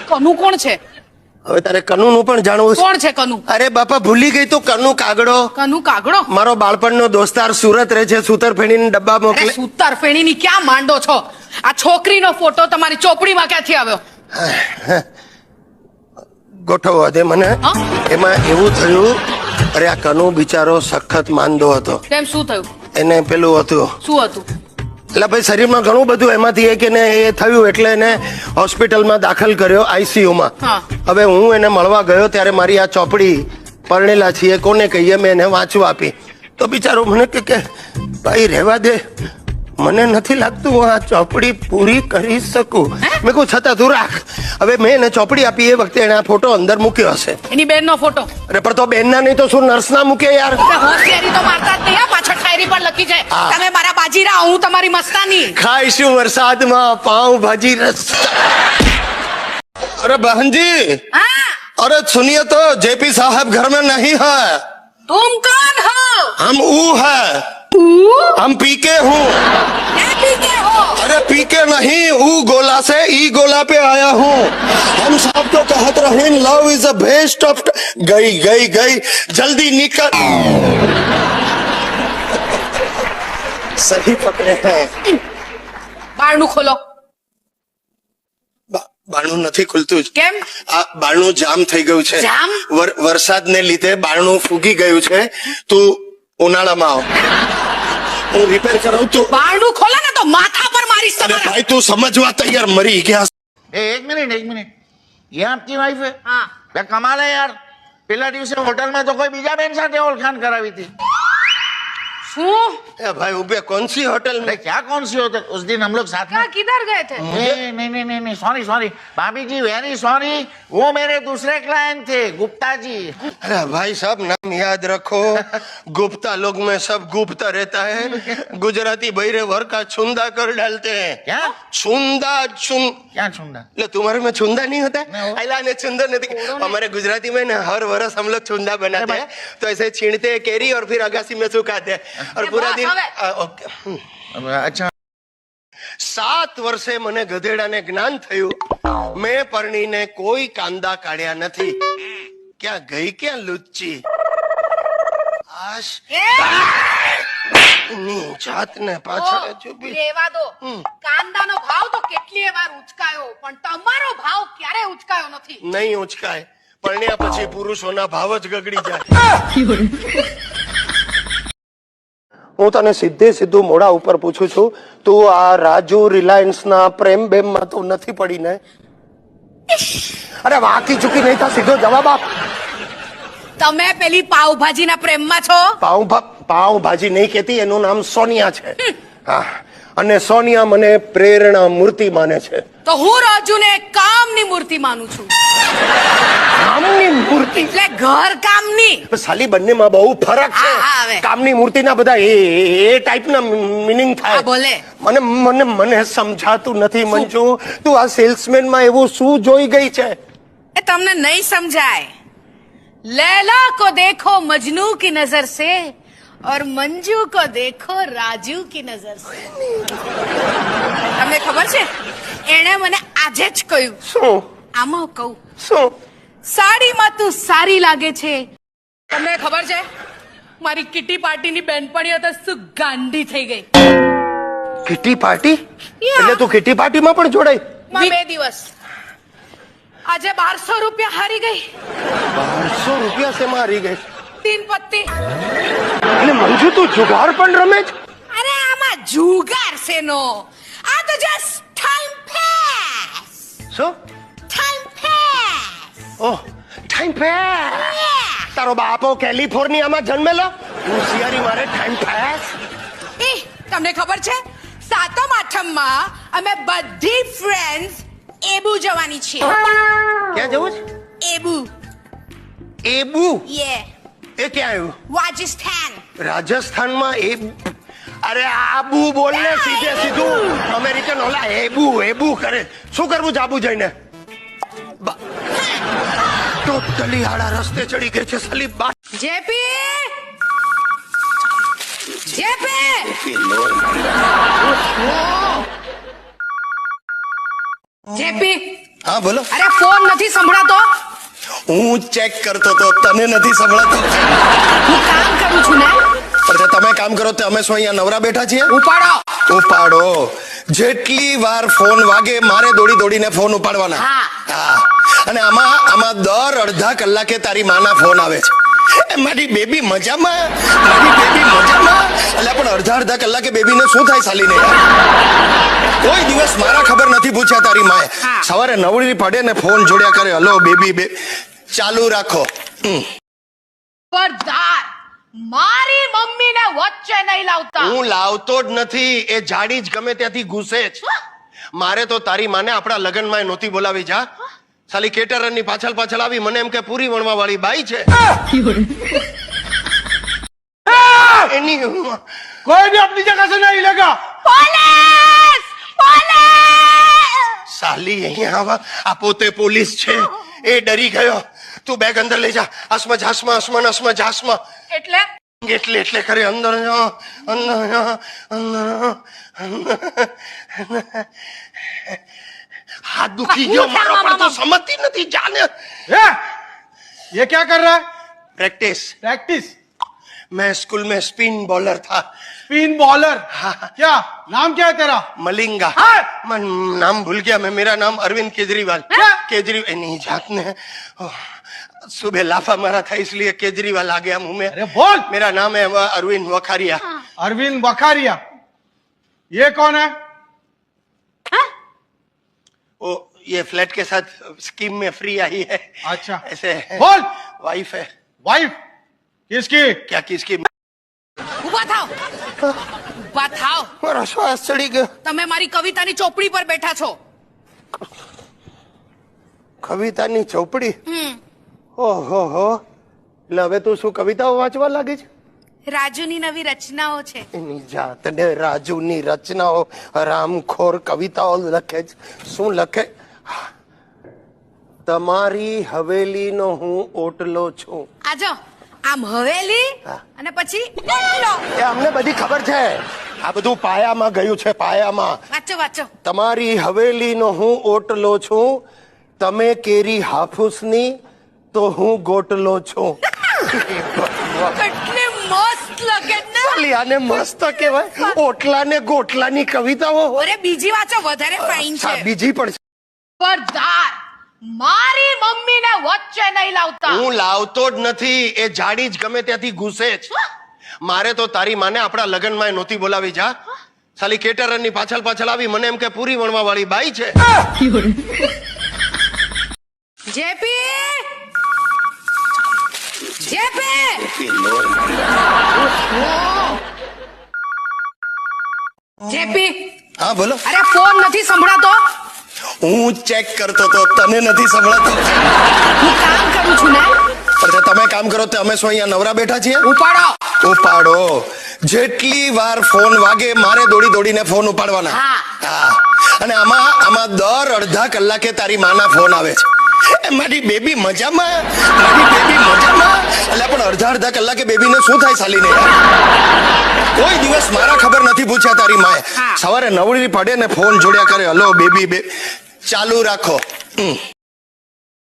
કનુ કોણ છે? હવે તારે કનુ નું પણ જાણવું છે? કોણ છે કનુ? અરે બાપા ભૂલી ગઈ તું. કનુ કાગડો, કનુ કાગડો? મારો બાળપણનો દોસ્તાર, સુરત રહે છે. સૂતરફેણીના ડબ્બા અરે મોકલે. સૂતરફેણી ની ક્યાં માંડો છો? આ છોકરીનો ફોટો તમારી ચોપડીમાં ક્યાંથી આવ્યો? ગોઠવવા દે મને. હા? એમાં એવું થયું, અરે આ કનુ બિચારો સખત માંદો હતો. કેમ, શું થયું? એને પેલું હતું, શું હતું? એટલે ભાઈ શરીરમાં ઘણું બધું, એમાંથી એક એને એ થયું એટલે એને હોસ્પિટલમાં દાખલ કર્યો, ICU માં. હા. હવે હું એને મળવા ગયો ત્યારે મારી આ ચોપડી પરણેલા છીએ કોને કહીએ, મેં એને વાંચવા આપી. તો બિચારો મને કે ભાઈ રહેવા દે, મને નથી લાગતું હું આ ચોપડી પૂરી કરી શકું. મેં કહું છતાં તું રાખ. હવે મેં એને ચોપડી આપી, એ વખતે એને આ ફોટો અંદર મૂક્યો હશે. એની બેનનો ફોટો? અરે પણ તો બેનના નહીં તો શું નર્સના મૂકે યાર? હોશિયારી તો મારતા જ નહીં. પાછળ ડાયરી પર લખી છે, તમે મારા બાજીરા, હું તમારી મસ્તાની. ખાઈશું વરસાદમાં પાઉં ભાજી રસ્તા. अरे बहन जी, हाँ? अरे सुनिए तो, जेपी साहब घर में नहीं है. तुम कौन हो? हम ऊ है, हम पीके हूँ. मैं पीके हो? अरे पीके नहीं, ऊ गोला से ई गोला पे आया हूँ. हम सब तो कहत रहे love is the best of. गई गई गई, जल्दी निकल. सही पकड़े हैं. બારણું ખોલો. બારણું નથી ખુલતું જ. કેમ? આ બારણું જામ થઈ ગયું છે. જામ? વરસાદને લીધે બારણું ફૂગી ગયું છે. તું ઉનાળામાં આવ, હું રિપેર કરાવું. તું બારણું ખોલો ને તો માથા પર મારીશ અરે તમારા. ભાઈ તું સમજવા તૈયાર, મરી ગયા. एक मिनट ये आपकी वाइफ है? हाँ. क्या कमाल है यार, पिछला दिवसे होटल में तो कोई बीजा बेन साथे ओळखाण करावी थी. શું? ए भाई उबे कौन सी होटल अरे में? क्या कौन सी होटल, उस दिन हम लोग साथ में. ક્યાં કિધર ગયે થે? नहीं सॉरी भाभी जी, वेरी सॉरी. वो मेरे दूसरे क्लाइंट थे, गुप्ता जी. अरे भाई साहब नाम याद रखो. गुप्ता लोग में सब गुप्त रहता है. गुजराती बहरे वर का छुंदा कर डालते हैं. क्या छुंदा क्या छुंदा? ले तुम्हारे में छुंदा नहीं होता नहीं हो- अला ने छुंदा नहीं. हमारे गुजराती में ना हर वर्ष हम लोग छुंदा बनाते हैं. तो ऐसे छीनते हैं केरी और फिर अगासी में सुखाते हैं और ये पूरा बात दिन. हवे। ओके. अच्छा 7 વર્ષે મને ગધેડાને જ્ઞાન થયું. મેં પરણીને કોઈ કાંદા કાઢ્યા નથી. ક્યાં ગઈ ક્યાં લુચ્ચી? આશ ની જાતને પાછળ ચૂપી. રેવા દો. કાંદાનો ભાવ તો કેટલીય વાર ઉચકાયો, પણ તમારો ભાવ ક્યારે ઉચકાયો નથી. નહીં ઉચકાય. પરણ્યા પછી પુરુષોના ભાવ જ ગગડી જાય. હું તને સીધે સીધું મોઢા ઉપર પૂછું છું, તું આ રાજુ રિલાયન્સ ના પ્રેમ બેમ માં તો નથી પડી ને? અરે વાકી ચૂકી નહીં થા, સીધો જવાબ આપ. તમે પેલી પાવભાજીના પ્રેમમાં છો? પાવ ભાજી નહીં કેતી, એનું નામ સોનિયા છે. હા, અને સોનિયા મને પ્રેરણા મૂર્તિ માને છે. તો હું રાજુને કામની મૂર્તિ માનું છું. કામની મૂર્તિ એટલે ઘર કામની. સાલી બંનેમાં બહુ ફરક છે. હા, હવે. કામની મૂર્તિના બધા એ ટાઈપના મિનિંગ હા, થાય. બોલે. મને મને મને સમજાતું નથી મંજુ, તું આ સેલ્સમેન માં એવું શું જોઈ ગઈ છે? એ તમને નહીં સમજાય. लैला को देखो मजनू की नजर से और मंजू को देखो राजू की नजर से. તમને ખબર છે, એણે મને આજે જ કહ્યું. શું આમાં કહું, શું? સાડીમાં તું સારી લાગે છે. તમને ખબર છે, મારી કિટી પાર્ટીની બેનપણીઓ તો શું ગાંડી થઈ ગઈ. Kitty party? એટલે તું કિટી પાર્ટીમાં પણ જોડાઈ? 2 દિવસ. આજે 1200 રૂપિયા હારી ગઈ. 1200 રૂપિયા સે મારી ગઈ? 3 પત્તી. એટલે મંજુ તું જુગાર પણ રમે છે? અરે આમાં જુગાર છે નો, આ તો જસ્ટ ટાઈમ પાસ. શું ટાઈમ પાસ. ઓહ, ટાઈમ પાસ. તારો બાપો કેલિફોર્નિયામાં જન્મેલો, હોશિયારી મારે ટાઈમ પાસ. એ તમને ખબર છે, 7મ 8મમાં અમે બધી ફ્રેન્ડ્સ એબુ જવાની છીએ. ક્યાં જવું છે? એબુ. એબુ? યે. એ ક્યાં આવ્યું? રાજસ્થાન. રાજસ્થાનમાં અરે આબુ બોલ ને સીધે સીધું. અમેરિકન ઓલા એબુ કરે. શું કરવું છે આબુ જઈને? ટોટલી આડા રસ્તે ચડી ગઈ છે સાલી બા. JP, JP. જેપી, હા બોલો. અરે ફોન નથી સંભળાતો. હું ચેક કરતો તો તને નથી સંભળાતો. હું કામ કરું છું ને. પણ તમે કામ કરો તે અમે શું અહીંયા નવરા બેઠા છીએ? ઉપાડો. ઉપાડો. જેટલી વાર ફોન વાગે મારે દોડી દોડીને ફોન ઉપાડવાના. હા. અને આમાં દર અડધા કલાકે તારી માના ફોન આવે છે. એ મારી બેબી મજામાં, મારી બેબી મજામાં. એટલે પણ અડધા કલાકે બેબીને શું થાય સાલીને યાર? કોઈ દિવસ મારા ખબર નથી પૂછ્યા તારી માએ. સવારે નવરી પડે ને ફોન જોડ્યા કરે, હલો બેબી ચાલુ રાખો. ખબરદાર મારી મમ્મીને વચ્ચે નહીં લાવતા. હું લાવતો જ નથી, એ જાડી જ ગમે ત્યાંથી ઘૂસે જ. મારે તો તારી માને આપણા લગ્નમાં નહોતી બોલાવી. જા સાલી કેટરરની પાછળ આવી મને એમ કે પૂરી વણવા વાળી બાઈ છે. એની कोई भी अपनी जगह से नहीं हिलेगा। Police police. સાલી અહીંયા આવા આ પોતે પોલીસ છે. એ ડરી ગયો. તું બેગ અંદર લઈ જા. આસમાં જાસમાં એટલે કરે અંદર હાથ દુખી ગયો મારો પણ તું સમજતી નથી. જાને ये क्या कर रहा है? प्रैक्टिस. मैं स्कूल में स्पिन बॉलर था. Spin bowler? हाँ. क्या नाम क्या है तेरा? मलिंगा. मैं नाम भूल गया. मैं मेरा नाम अरविंद केजरीवाल. केजरीवाल नहीं जात ने सुबह लाफा मारा था इसलिए केजरीवाल आ गया मुंह में. अरे बोल. मेरा नाम है अरविंद वखारिया. अरविंद वखारिया. ये कौन है? वो ये फ्लैट के साथ स्कीम में फ्री आई है. अच्छा ऐसे बोल. वाइफ है. वाइफ किसकी? क्या किसकी? ઉભા થાવ. મારો શ્વાસ ચડી ગયો. તમે મારી કવિતાની ચોપડી પર બેઠા છો. કવિતાની ચોપડી? ઓહો હો. એટલે હવે તું શું કવિતાઓ વાંચવા લાગી છે? રાજુની નવી રચનાઓ છે. એની જાતને રાજુની રચનાઓ, રામખોર કવિતાઓ લખે છે. શું લખે? તમારી હવેલીનો હું ઓટલો છું. આજો આમ હવેલી અને પછી ઓટલો. એ અમને બધી ખબર છે. આ બધું પાયામાં ગયું છે. પાયામાં. વાંચો. તમારી હવેલીનો હું ઓટલો છું. તમે કેરી હાફૂસની તો હું ગોટલો છું. કેટલી મસ્ત લગે ને. સાલી આને મસ્ત કહેવાય. ઓટલા ને ગોટલાની કવિતાઓ. અરે બીજી વાંચો વધારે ફાઇન છે. બીજી પણ છે. ખબરદાર મારી મમ્મીને વચ્ચે નહીં લાવતા. હું લાવતો જ નથી. એ જાડી જ ગમે ત્યાંથી ઘૂસે જ. મારે તો તારી માને આપણા લગ્નમાં નહોતી બોલાવી. જા સાલી કેટરરની પાછળ આવી મને એમ કે પૂરી વણવા વાળી બાઈ છે. જેપી હા બોલો. અરે ફોન નથી સંભળાતો. હું ચેક કરતો તો તને નથી સંભળાતો. હું કામ કરું છું ને. પણ તમે કામ કરો તે અમે શું અહીંયા નવરા બેઠા છીએ? ઉપાડો. જેટલી વાર ફોન વાગે મારે દોડીને ફોન ઉપાડવાના. હા. અને આમાં દર અડધા કલાકે તારી માના ફોન આવે છે. એ મારી બેબી મજામાં, મારી બેબી મજામાં. એટલે પણ અડધા કલાકે બેબીને શું થાય સાલીને યાર? કોઈ દિવસ મારા ખબર નથી પૂછ્યા તારી માએ. સવારે નવરી પડે ને ફોન જોડ્યા કરે, હલો બેબી ચાલુ રાખો.